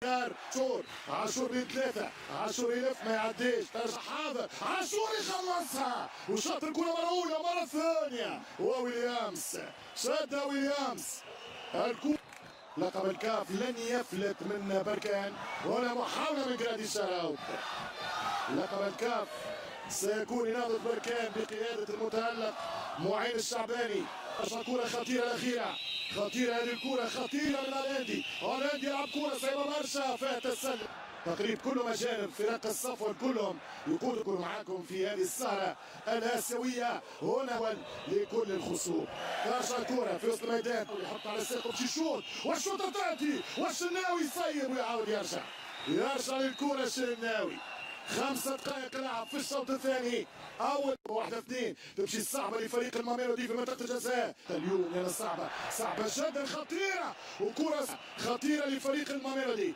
كار عاشور بثلاثة، عاشور يلف ما يعديش، ترجع حاضر عاشور يخلصها وشاط الكرة مرة أولى مرة ثانية وويليامز شادها ويليامز الكرة. لقب الكاف لن يفلت من بركان ولا محاولة من جرادي شراوت. لقب الكاف سيكون نهضة بركان بقيادة المتألق معين الشعباني. كرة خطيرة الأخيرة، خطيرة هذه الكرة، خطيرة من هولاندي، هولاندي يلعب كرة صعبة برشا فيها تسلل. تقريب كل مجانب فرق الصفوة كلهم يقودكم معاكم في هذه السهرة الآسيوية هنا لكل الخصوم. ترجع الكرة في وسط الميدان يحط على ساقه باش يشوط والشوطة تأتي والشناوي يصيب ويعاود يرجع للكرة الشناوي. 5 دقائق لعب في الشوط الثاني. اول 1-2 تمشي الصعبه لفريق الماميلودي في منطقه الجزاء اليوم. صعبه جدا، خطيره وكره خطيره لفريق الماميلودي.